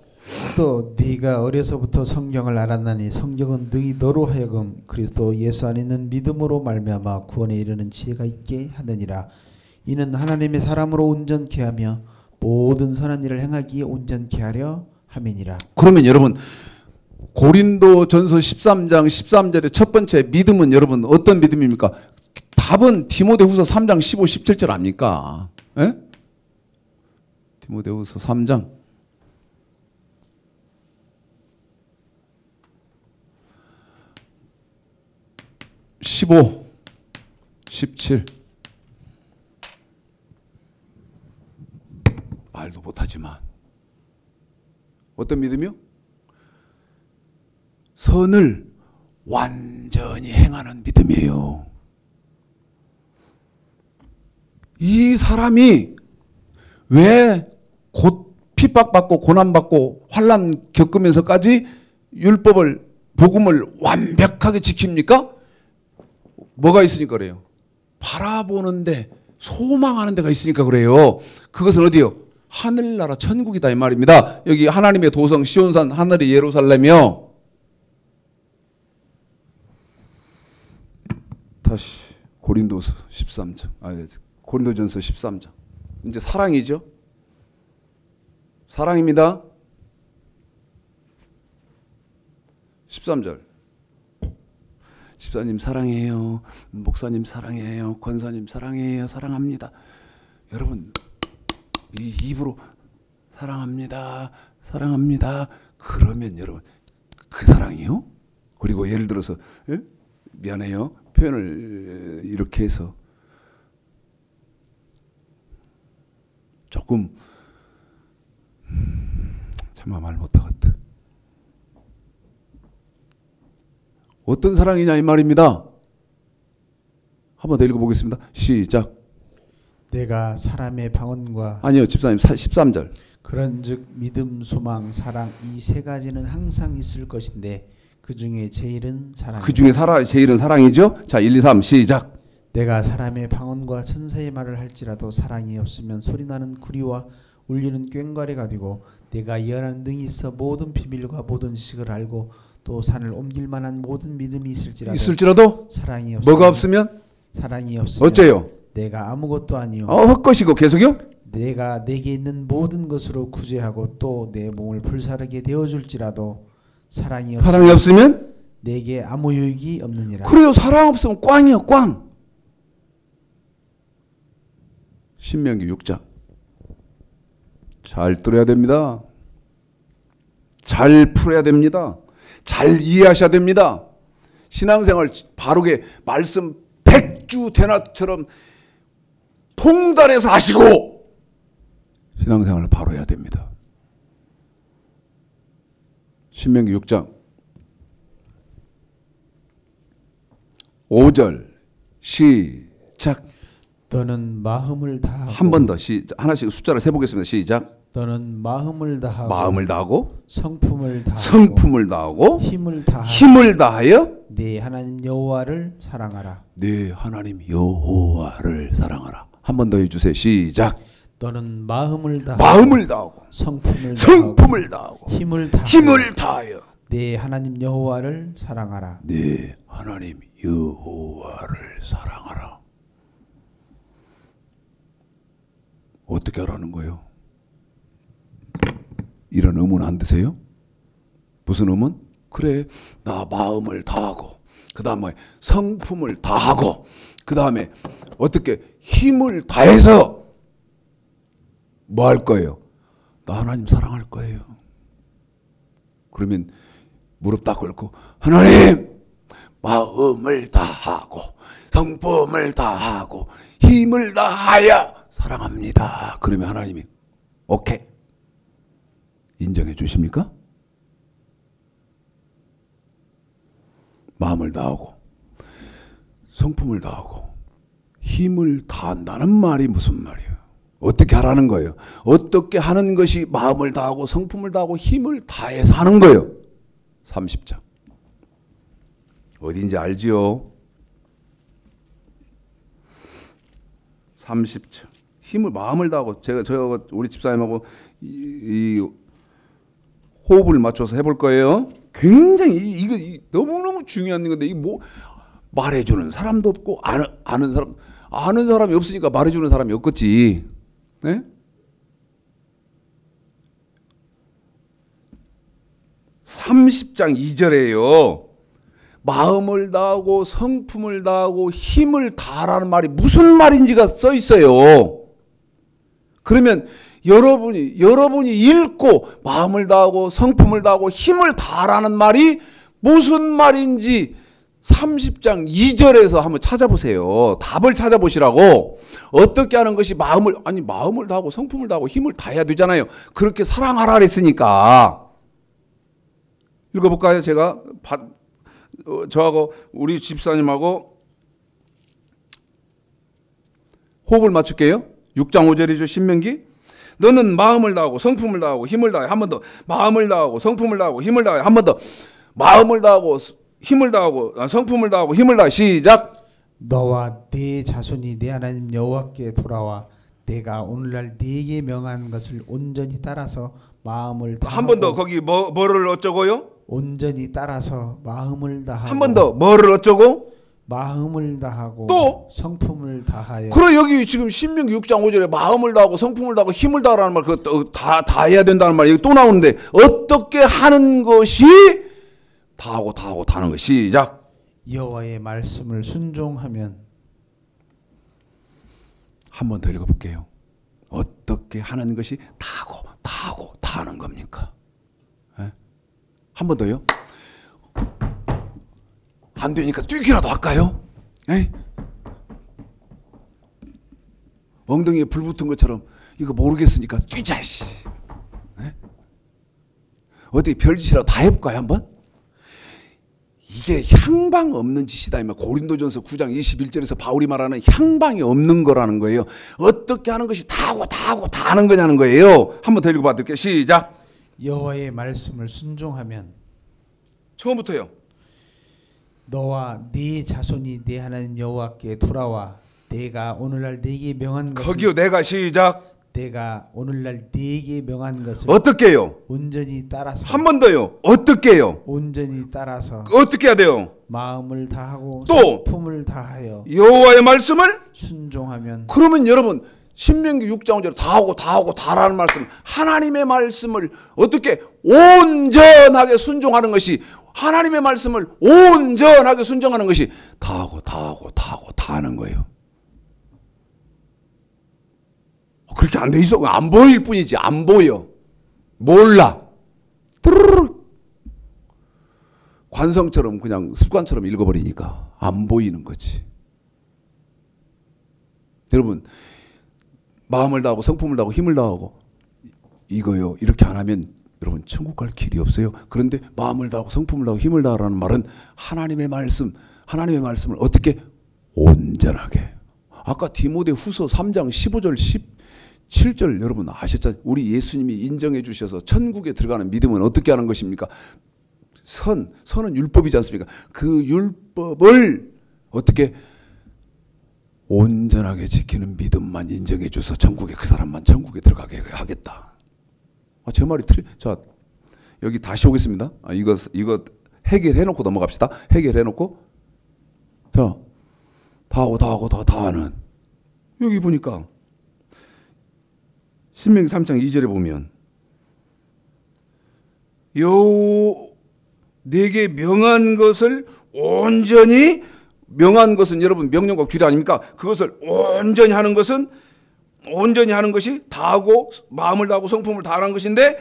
또 네가 어려서부터 성경을 알았나니 성경은 너로 하여금 그리스도 예수 안에 있는 믿음으로 말미암아 구원에 이르는 지혜가 있게 하느니라. 이는 하나님의 사람으로 온전케 하며 모든 선한 일을 행하기에 온전케 하려 함이니라. 그러면 여러분 고린도전서 13장 13절의 첫 번째 믿음은 여러분 어떤 믿음입니까? 답은 디모데후서 3장 15, 17절 아닙니까? 예? 디모데후서 3장 15, 17 말도 못하지만 어떤 믿음이요? 선을 완전히 행하는 믿음이에요. 이 사람이 왜 곧 핍박받고 고난받고 환난 겪으면서까지 율법을 복음을 완벽하게 지킵니까? 뭐가 있으니까 그래요. 바라보는데 소망하는 데가 있으니까 그래요. 그것은 어디요? 하늘나라 천국이다 이 말입니다. 여기 하나님의 도성 시온산 하늘이 예루살렘이요. 다시 고린도서 13장. 고린도전서 13장. 이제 사랑이죠. 사랑입니다. 13절. 집사님 사랑해요. 목사님 사랑해요. 권사님 사랑해요. 사랑합니다. 여러분 이 입으로 사랑합니다. 사랑합니다. 그러면 여러분 그 사랑이요? 그리고 예를 들어서 미안해요. 표현을 이렇게 해서 조금 참아 말 못하겠다. 어떤 사랑이냐 이 말입니다. 한 번 더 읽어보겠습니다. 시작. 내가 사람의 방언과 아니요 집사님 13절. 그런즉 믿음, 소망, 사랑 이 세 가지는 항상 있을 것인데 그 중에 제일은 사랑이다. 그 중에 제일은 사랑이죠. 자 1, 2, 3 시작. 내가 사람의 방언과 천사의 말을 할지라도 사랑이 없으면 소리나는 구리와 울리는 꽹과리가 되고 내가 예언하는 능이 있어 모든 비밀과 모든 지식을 알고 또 산을 옮길 만한 모든 믿음이 있을지라도 사랑이 없으면 뭐가 없으면 사랑이 없으면 어째요? 내가 아무것도 아니요 헛것이고 계속요? 내가 내게 있는 모든 것으로 구제하고 또 내 몸을 불사르게 되어줄지라도 사랑이 없으면 내게 아무 유익이 없느니라. 그래요. 사랑 없으면 꽝이요 꽝. 신명기 6장 잘 들어야 됩니다. 잘 풀어야 됩니다. 잘 이해하셔야 됩니다. 신앙생활 바르게 말씀 백주 대낮처럼 통달해서 하시고 신앙생활을 바로 해야 됩니다. 신명기 6장 5절 시작. 너는 마음을 다하고 한 번 더 하나씩 숫자를 세보겠습니다. 시작. 너는 마음을 다하고 성품을 다하고 힘을 다하여 네 하나님 여호와를 사랑하라. 네 하나님 여호와를 사랑하라. 한 번 더 해주세요. 시작. 너는 마음을 다하고 성품을 다하고 힘을 다하여 네 하나님 여호와를 사랑하라. 네 하나님 여호와를 사랑하라. 어떻게 하라는 거예요? 이런 의문 안 드세요? 무슨 의문? 그래 나 마음을 다하고 그 다음에 성품을 다하고 그 다음에 어떻게 힘을 다해서 뭐 할 거예요? 나 하나님 사랑할 거예요. 그러면 무릎 딱 꿇고 하나님 마음을 다하고 성품을 다하고 힘을 다하여 사랑합니다. 그러면 하나님이 오케이 인정해 주십니까? 마음을 다하고 성품을 다하고 힘을 다한다는 말이 무슨 말이에요? 어떻게 하라는 거예요? 어떻게 하는 것이 마음을 다하고 성품을 다하고 힘을 다해서 하는 거예요? 30장 어디인지 알지요? 30장 마음을 다하고 제가 우리 집사님하고 이 호흡을 맞춰서 해볼 거예요. 굉장히 이거 너무너무 중요한 건데 이 뭐 말해주는 사람도 없고 아는 사람이 없으니까 말해주는 사람이 없겠지. 네? 30장 2절에요. 마음을 다하고 성품을 다하고 힘을 다하라는 말이 무슨 말인지가 써 있어요. 그러면 여러분이 읽고 마음을 다하고 성품을 다하고 힘을 다하라는 말이 무슨 말인지 30장 2절에서 한번 찾아보세요. 답을 찾아보시라고. 어떻게 하는 것이 마음을 다하고 성품을 다하고 힘을 다해야 되잖아요. 그렇게 사랑하라 그랬으니까. 읽어볼까요? 제가 저하고 우리 집사님하고 호흡을 맞출게요. 6장 5절이죠. 신명기. 너는 마음을 다하고 성품을 다하고 힘을 다해. 한 번 더. 마음을 다하고 성품을 다하고 힘을 다해. 한 번 더. 마음을 다하고 힘을 다하고 성품을 다하고 힘을 다해. 시작. 너와 네 자손이 네 하나님 여호와께 돌아와 내가 오늘날 네게 명한 것을 온전히 따라서 마음을 다하고 한 번 더. 거기 뭐를 어쩌고요? 온전히 따라서 마음을 다하고 한 번 더. 뭐를 어쩌고? 마음을 다하고 또? 성품을 다하여. 그래 여기 지금 신명기 6장 5절에 마음을 다하고 성품을 다하고 힘을 다하라는 말 그거 다 해야 된다는 말이 여기 또 나오는데 어떻게 하는 것이 다하고 다하는 것. 시작. 여호와의 말씀을 순종하면. 한 번 더 읽어볼게요. 어떻게 하는 것이 다하고 다하는 겁니까? 예? 한 번 더요. 안 되니까 뛰기라도 할까요? 에이? 엉덩이에 불 붙은 것처럼 이거 모르겠으니까 뛰자. 씨. 에? 어떻게 별짓이라도 다 해볼까요 한번? 이게 향방 없는 짓이다. 고린도전서 9장 21절에서 바울이 말하는 향방이 없는 거라는 거예요. 어떻게 하는 것이 다하고 다하는 거냐는 거예요. 한번 더 읽어봐 드릴게요. 시작. 여호와의 말씀을 순종하면. 처음부터요. 너와 네 자손이 네 하나님 여호와께 돌아와 내가 오늘날 네게 명한 것을. 거기요. 내가 시작. 내가 오늘날 네게 명한 것을 어떻게 해요? 온전히 따라서. 한 번 더요. 어떻게 해요? 온전히 따라서 어떻게 해야 돼요? 마음을 다하고 또 성품을 다하여 여호와의 말씀을 순종하면. 그러면 여러분 신명기 6장 5절 다하고 다라는 말씀, 하나님의 말씀을 어떻게 온전하게 순종하는 것이, 하나님의 말씀을 온전하게 순종하는 것이 다하고 다하는 거예요. 그렇게 안 돼 있어. 안 보일 뿐이지. 안 보여. 몰라. 뚜루룩. 관성처럼 그냥 습관처럼 읽어버리니까 안 보이는 거지. 여러분 마음을 다하고 성품을 다하고 힘을 다하고 이거요. 이렇게 안 하면 여러분 천국 갈 길이 없어요. 그런데 마음을 다하고 성품을 다하고 힘을 다하라는 말은 하나님의 말씀을 어떻게 온전하게. 아까 디모데후서 3장 15절 17절 여러분 아셨잖아요. 우리 예수님이 인정해 주셔서 천국에 들어가는 믿음은 어떻게 하는 것입니까? 선은 율법이지 않습니까? 그 율법을 어떻게 온전하게 지키는 믿음만 인정해 줘서 천국에 그 사람만 천국에 들어가게 하겠다. 제 말이 자 여기 다시 오겠습니다. 이거 해결해 놓고 넘어갑시다. 해결해 놓고 자 다하는 여기 보니까 신명기 3장 2절에 보면 내게 명한 것을 온전히, 명한 것은 여러분 명령과 규례 아닙니까? 그것을 온전히 하는 것은, 온전히 하는 것이 다하고 마음을 다하고 성품을 다하는 것인데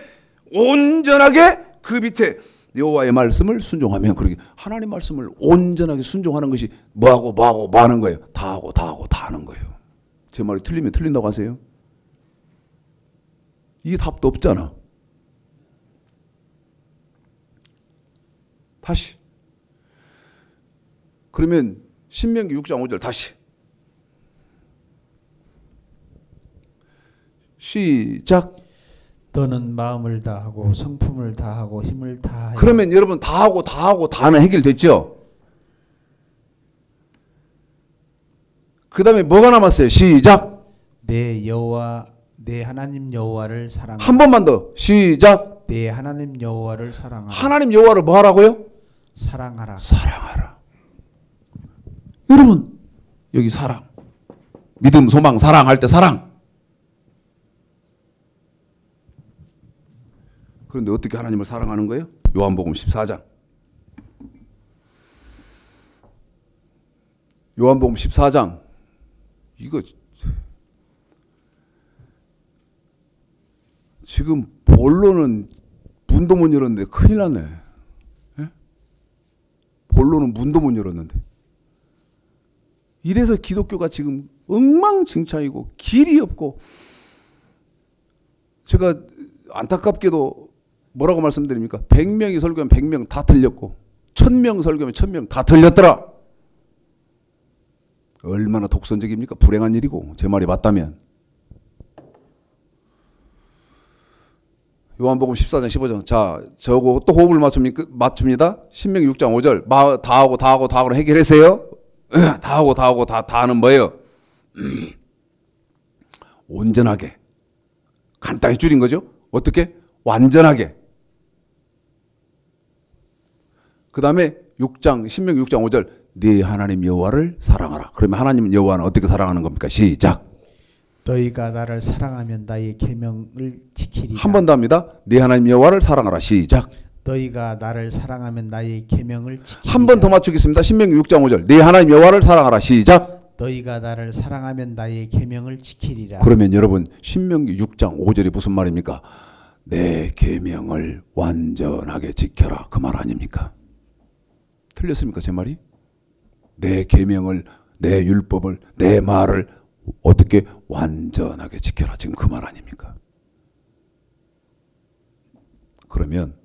온전하게 그 밑에 여호와의 말씀을 순종하면, 그러게 하나님 말씀을 온전하게 순종하는 것이 뭐하고 하는 거예요? 다하고 다하는 거예요. 제 말이 틀리면 틀린다고 하세요? 이 답도 없잖아. 다시. 그러면 신명기 6장 5절 다시. 시작. 너는 마음을 다하고 성품을 다하고 힘을 다하여. 그러면 여러분 다하고 다는 해결됐죠? 그 다음에 뭐가 남았어요? 시작. 내 하나님 여호와를 사랑하라. 한 번만 더. 시작. 내 하나님 여호와를 사랑하라. 하나님 여호와를 뭐 하라고요? 사랑하라. 여러분 여기 사랑, 믿음, 소망, 사랑 할 때 사랑. 그런데 어떻게 하나님을 사랑하는 거예요? 요한복음 14장. 요한복음 14장. 이거 지금 본론은 문도 못 열었는데 큰일 났네. 예? 본론은 문도 못 열었는데. 이래서 기독교가 지금 엉망진창이고 길이 없고, 제가 안타깝게도 뭐라고 말씀드립니까? 100명이 설교하면 100명 다 틀렸고 1000명 설교하면 1000명 다 틀렸더라. 얼마나 독선적입니까? 불행한 일이고 제 말이 맞다면. 요한복음 14장 15장. 자, 저거 또 호흡을 맞춥니다. 신명기 6장 5절. 다 하고 해결하세요. 다 하고 다 하는 뭐예요? 온전하게. 간단히 줄인 거죠. 어떻게? 완전하게. 그 다음에 신명기 6장 5절. 네 하나님 여호와를 사랑하라. 그러면 하나님 여호와는 어떻게 사랑하는 겁니까? 시작. 너희가 나를 사랑하면 나의 계명을 지키리라. 한 번 더 합니다. 네 하나님 여호와를 사랑하라. 시작. 너희가 나를 사랑하면 나의 계명을 지키리라. 한 번 더 맞추겠습니다. 신명기 6장 5절. 네 하나님 여호와를 사랑하라. 시작. 너희가 나를 사랑하면 나의 계명을 지키리라. 그러면 여러분 신명기 6장 5절이 무슨 말입니까? 내 계명을 완전하게 지켜라. 그 말 아닙니까? 틀렸습니까? 제 말이? 내 계명을, 내 율법을, 내 말을 어떻게 완전하게 지켜라. 지금 그 말 아닙니까? 그러면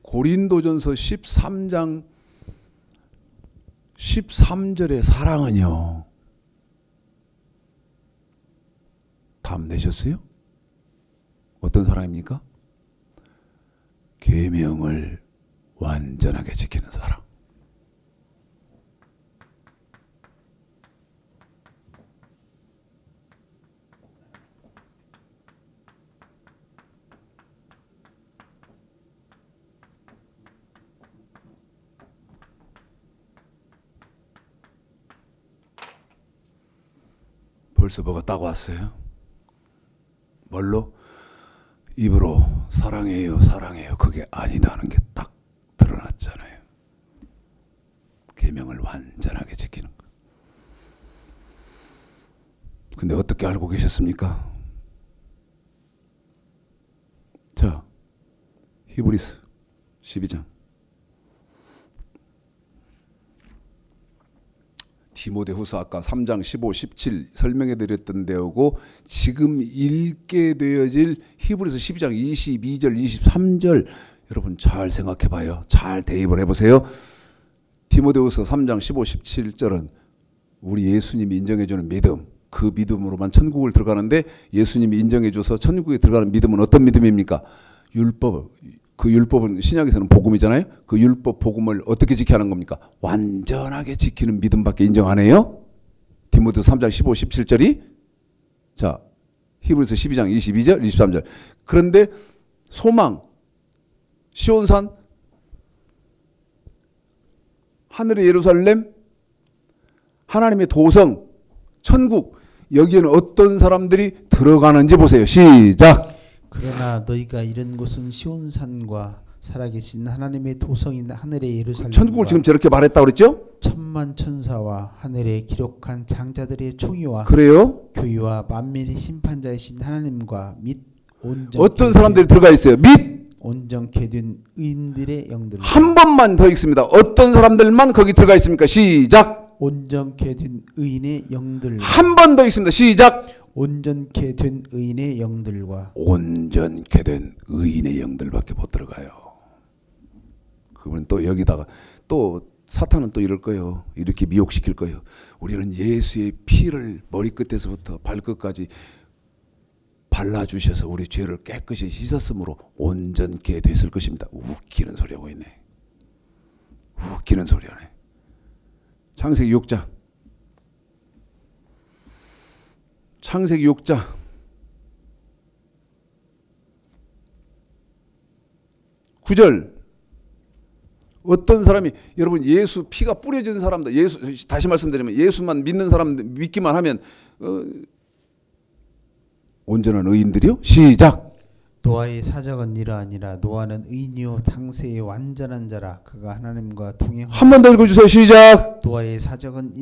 고린도전서 13장 13절의 사랑은요. 답 내셨어요? 어떤 사랑입니까? 계명을 완전하게 지키는 사랑. 벌써 뭐가 따고 왔어요? 뭘로? 입으로 사랑해요, 사랑해요. 그게 아니다는 게 딱 드러났잖아요. 계명을 완전하게 지키는 거. 근데 어떻게 알고 계셨습니까? 자, 히브리서 12장. 디모데후서 아까 3장 15, 17 설명해 드렸던 데오고 지금 읽게 되어질 히브리서 12장 22절, 23절 여러분 잘 생각해 봐요. 잘 대입을 해보세요. 디모데후서 3장 15, 17절은 우리 예수님이 인정해 주는 믿음, 그 믿음으로만 천국을 들어가는데 예수님이 인정해 줘서 천국에 들어가는 믿음은 어떤 믿음입니까? 율법. 그 율법은 신약에서는 복음이잖아요. 그 율법 복음을 어떻게 지켜야 하는 겁니까? 완전하게 지키는 믿음밖에 인정 안 해요. 디모데후서 3장 15, 17절이 자 히브리서 12장 22절, 23절. 그런데 소망, 시온산, 하늘의 예루살렘, 하나님의 도성, 천국 여기에는 어떤 사람들이 들어가는지 보세요. 시작. 그러나 너희가 이른 곳은 시온산과 살아계신 하나님의 도성인 하늘의 예루살렘과 천국을 지금 저렇게 말했다고 그랬죠? 천만 천사와 하늘에 기록한 장자들의 총의와 그래요? 교회와 만민의 심판자이신 하나님과 및 어떤 사람들이 들어가 있어요? 및 온전케 된 의인들의 영들. 한 번만 더 읽습니다. 어떤 사람들만 거기 들어가 있습니까? 시작. 온전케 된 의인의 영들. 한 번 더 읽습니다. 시작. 온전케 된 의인의 영들과. 온전케 된 의인의 영들밖에 못 들어가요. 그분 또 여기다가 또 사탄은 또 이럴 거예요. 이렇게 미혹시킬 거예요. 우리는 예수의 피를 머리끝에서부터 발끝까지 발라주셔서 우리 죄를 깨끗이 씻었으므로 온전케 됐을 것입니다. 웃기는 소리 하고 있네. 웃기는 소리 하네. 창세기 6장. 창세기 6장 9절. 어떤 사람이 여러분 예수 피가 뿌려진 사람들, 예수 다시 말씀드리면 예수만 믿는 사람들 믿기만 하면 온전한 의인들이요. 시작. 노아의 사적은 이러하니라. 노아는 의인이요 당세의 완전한 자라. 그가 하나님과 동행하였으나. 한 번 더 읽어주세요. 시작. 노아의 사적은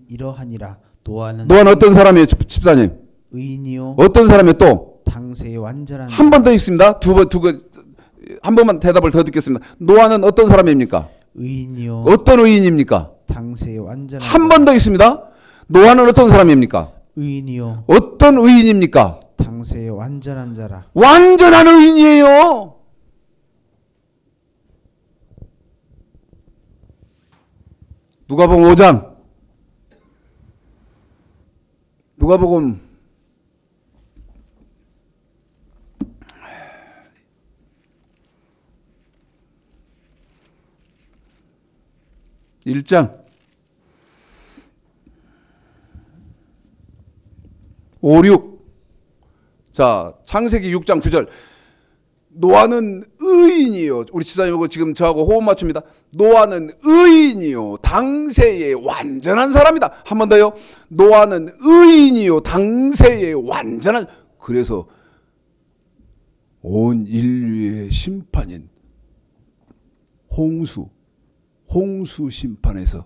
이러하니라. 노아는 어떤 사람이에요, 집사님? 의인이요. 어떤 사람이에요 또? 당세의 완전한. 한 번 더 있습니다. 한 번만 대답을 더 듣겠습니다. 노아는 어떤 사람입니까? 의인이요. 어떤 의인입니까? 당세에 완전한 한 번 더 있습니다. 노아는 어떤 사람입니까? 의인이요 어떤 의인입니까? 당세에 완전한 자라. 완전한 의인이에요. 누가복음 5장. 누가복음 1장 5, 6. 자, 창세기 6장 9절. 노아는 의인이요. 우리 지사님하고 지금 저하고 호흡 맞춥니다. 노아는 의인이요. 당세의 완전한 사람이다. 한 번 더요. 노아는 의인이요. 당세의 완전한. 그래서 온 인류의 심판인 홍수 심판에서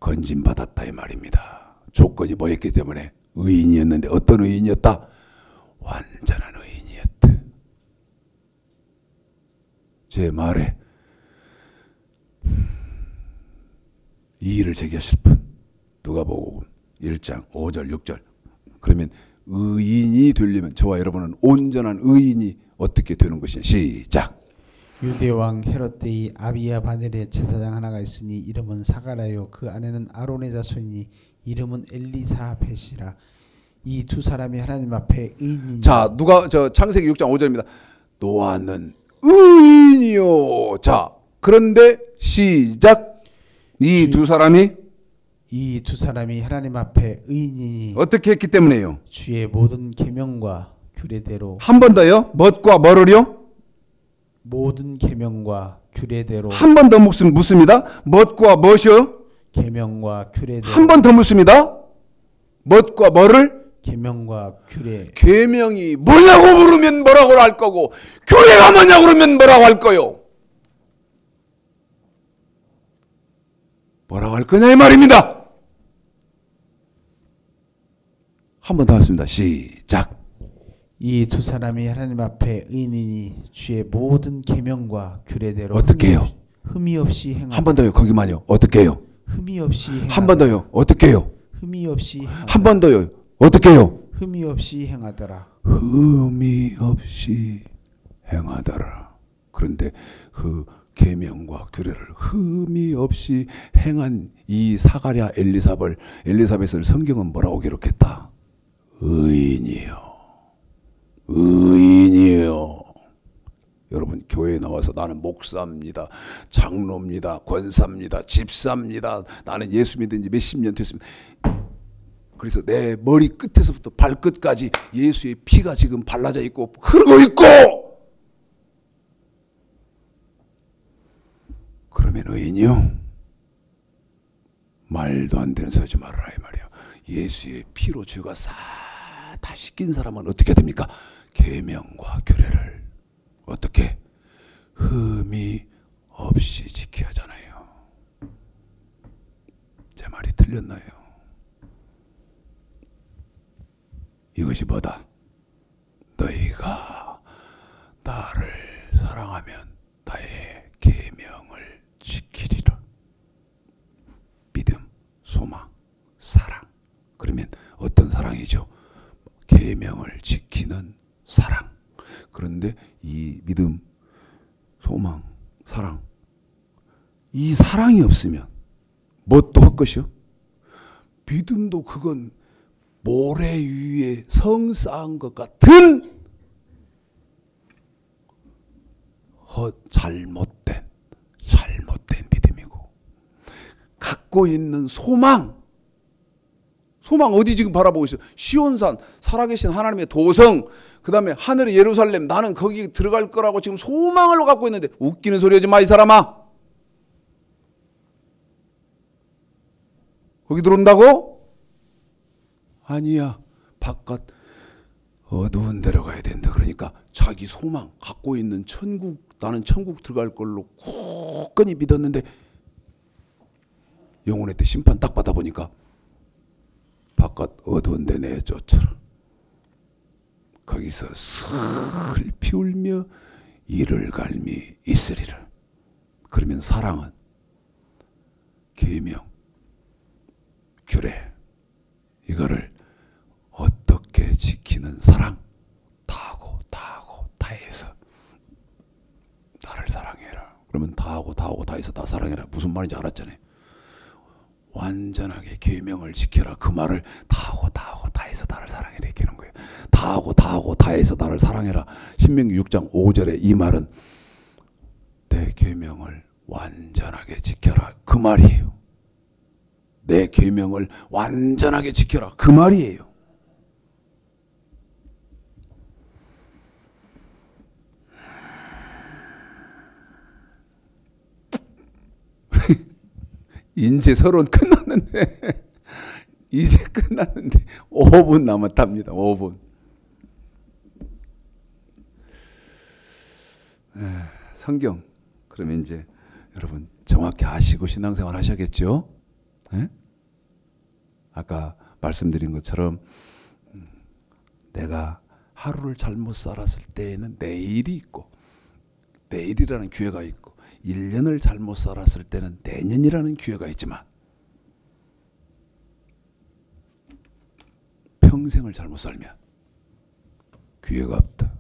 건진받았다 이 말입니다. 조건이 뭐였기 때문에 의인이었는데 어떤 의인이었다? 완전한 의인이었다. 제 말에 이의를 제기하실 분 누가복음 1장 5절 6절. 그러면 의인이 되려면 저와 여러분은 온전한 의인이 어떻게 되는 것이냐. 시작. 유대왕 헤롯 때의 아비야 바넬의 제사장 하나가 있으니 이름은 사가랴요 그 아내는 아론의 자손이니 이름은 엘리사벳이라. 이 두 사람이 하나님 앞에 의인이니. 자, 누가 저 창세기 6장 5절입니다. 노아는 의인이요. 자, 그런데 시작. 이 두 사람이 하나님 앞에 의인이니. 어떻게 했기 때문에요? 주의 모든 계명과 규례대로. 한 번 더요. 뭣과 뭐를요? 모든 계명과 규례대로. 한 번 더 묻습니다. 뭣과 무엇이요? 계명과 규례대로. 한 번 더 묻습니다. 뭣과 뭐를? 계명과 규례. 계명이 뭐냐고 물으면 뭐라고 할 거고 규례가 뭐냐고 그러면 뭐라고 할 거요? 뭐라고 할 거냐 이 말입니다. 한 번 더 하겠습니다. 시작. 이 두 사람이 하나님 앞에 의인이니 주의 모든 계명과 규례대로. 어떻게 해요? 흠이 없이 행하다. 한 번 더요. 거기만요. 어떻게 해요? 흠이 없이 행하다. 한 번 더요. 어떻게 해요? 흠이 없이 행하다. 한 번 더요. 어떻게 해요? 흠이 없이 행하더라. 흠이 없이 행하더라. 그런데 그 계명과 규례를 흠이 없이 행한 이 사가랴 엘리사벳을 성경은 뭐라고 기록했다? 의인이요. 의인이에요. 여러분 교회에 나와서 나는 목사입니다. 장로입니다. 권사입니다. 집사입니다. 나는 예수 믿은 지 몇십 년 됐습니다. 그래서 내 머리 끝에서부터 발끝까지 예수의 피가 지금 발라져 있고 흐르고 있고, 그러면 의인이요? 말도 안 되는 소리 하지 말아라 이 말이야. 예수의 피로 죄가 싹 다 씻긴 사람은 어떻게 됩니까? 계명과 규례를 어떻게? 흠이 없이 지켜야 하잖아요. 제 말이 틀렸나요? 이것이 뭐다? 너희가 나를 사랑하면 나의 계명을 지키리라. 믿음, 소망, 사랑. 그러면 어떤 사랑이죠? 계명을 지키는 사랑. 그런데 이 믿음, 소망, 사랑, 이 사랑이 없으면 뭣도 헛것이요? 믿음도 그건 모래 위에 성 쌓은 것 같은 잘못된 믿음이고, 갖고 있는 소망 어디 지금 바라보고 있어요? 시온산, 살아계신 하나님의 도성, 그 다음에 하늘의 예루살렘, 나는 거기 들어갈 거라고 지금 소망을 갖고 있는데 웃기는 소리 하지 마 이 사람아. 거기 들어온다고? 아니야. 바깥 어두운 데로 가야 된다. 그러니까 자기 소망, 갖고 있는 천국, 나는 천국 들어갈 걸로 굳건히 믿었는데 영혼의 때 심판 딱 받아보니까 바깥 어두운 데 내쫓아라. 거기서 슬피 울며 이를 갈미 있으리라. 그러면 사랑은 계명, 규례, 이거를 어떻게 지키는 사랑, 다하고 다해서 나를 사랑해라. 그러면 다하고 다해서 나 사랑해라 무슨 말인지 알았잖아요. 완전하게 계명을 지켜라. 그 말을 다하고 다해서 나를 사랑해라 이렇게 하는 거예요. 다하고 다해서 나를 사랑해라. 신명기 6장 5절에 이 말은 내 계명을 완전하게 지켜라 그 말이에요. 내 계명을 완전하게 지켜라 그 말이에요. 이제 서론 끝났는데 이제 끝났는데 5분 남았답니다. 5분. 성경 그러면 이제 여러분 정확히 아시고 신앙생활 하셔야겠죠? 네? 아까 말씀드린 것처럼 내가 하루를 잘못 살았을 때에는 내일이 있고 내일이라는 기회가 있고 1년을 잘못 살았을 때는 내년이라는 기회가 있지만 평생을 잘못 살면 기회가 없다.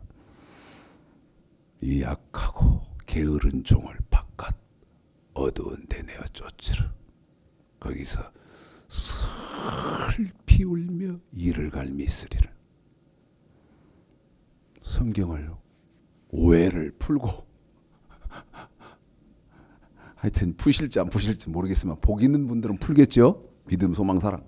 이 약하고 게으른 종을 바깥 어두운 데 내어 쫓으라. 거기서 슬피 울며 이를 갈미 있으리라. 성경을 오해를 풀고 하여튼 푸실지 안 푸실지 모르겠지만 복 있는 분들은 풀겠죠. 믿음, 소망, 사랑.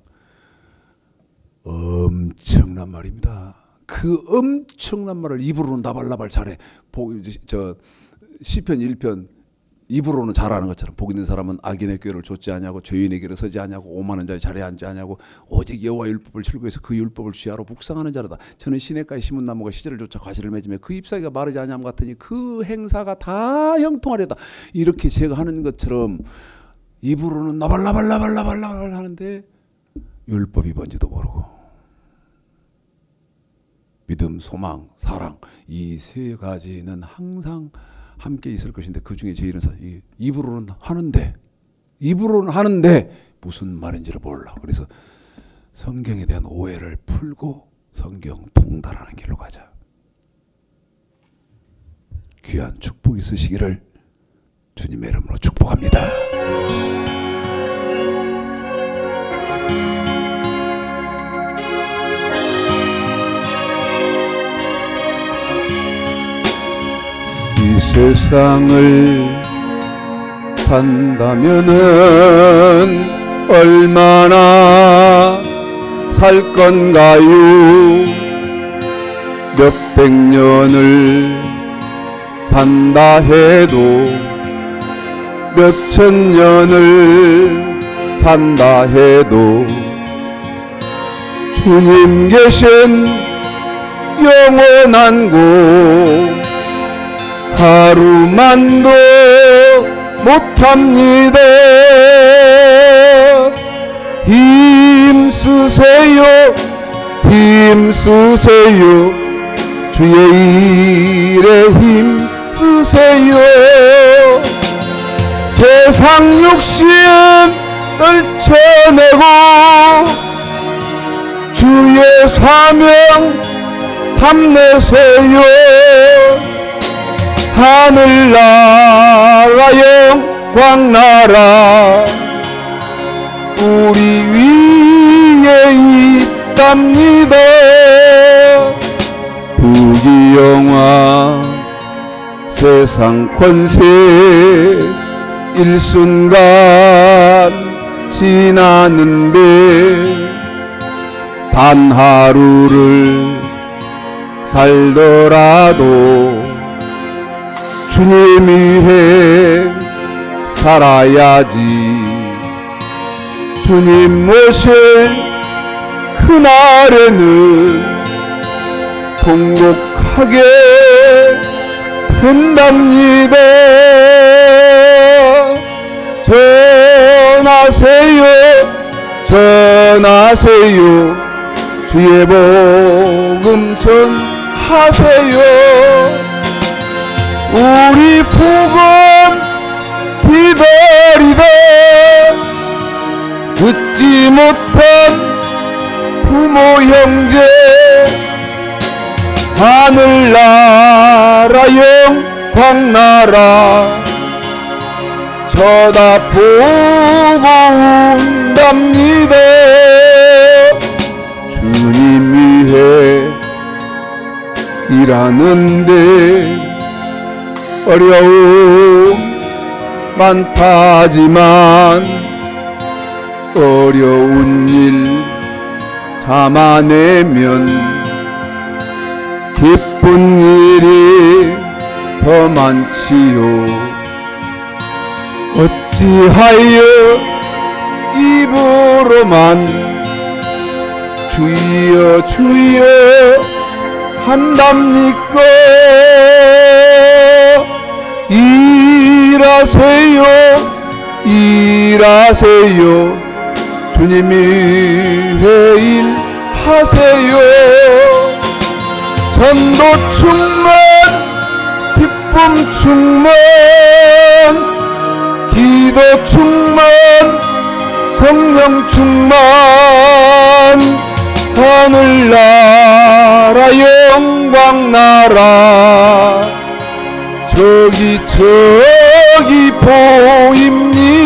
엄청난 말입니다. 그 엄청난 말을 입으로는 나발나발 잘해. 시편 1편 입으로는 잘하는 것처럼 복 있는 사람은 악인의 꾀를 좇지 아니하고 죄인의 길에 서지 아니하고 오만한 자의 자리에 앉지 아니하고 오직 여호와의 율법을 즐거워해서 그 율법을 취하러 묵상하는 자로다. 저는 시냇가에 심은 나무가 시절을 쫓아 과실을 맺으며 그 잎사귀가 마르지 아니함 같으니 그 행사가 다 형통하려다. 이렇게 제가 하는 것처럼 입으로는 나발나발 하는데 율법이 뭔지도 모르고 믿음, 소망, 사랑 이 세 가지는 항상 함께 있을 것인데 그 중에 제일은 입으로는 하는데 무슨 말인지를 몰라. 그래서 성경에 대한 오해를 풀고 성경 통달하는 길로 가자. 귀한 축복 있으시기를 주님의 이름으로 축복합니다. 이 세상을 산다면은 얼마나 살 건가요? 몇백 년을 산다 해도 몇천 년을 산다 해도 주님 계신 영원한 곳 하루만도 못합니다. 힘쓰세요 주의 일에 힘쓰세요. 세상 욕심 떨쳐내고 주의 사명 탐내세요. 하늘나라 영광나라 우리 위에 있답니다. 부귀영화 세상 권세 일순간 지나는데 단 하루를 살더라도 주님 위해 살아야지. 주님 모실 그날에는 통곡하게 된답니다. 전하세요 주의 복음 전하세요. 우리 복음 기다리다 잊지 못한 부모 형제 하늘나라 영광나라 쳐다보고 운답니다. 주님 위해 일하는데 어려움 많다지만 어려운 일 참아내면 기쁜 일이 더 많지요. 어찌하여 입으로만 주여 주여 한답니까? 일하세요 일하세요 주님이 해 일하세요. 전도 충만 기쁨 충만 기도 충만 성령 충만 하늘나라 영광나라 저기 보입니다.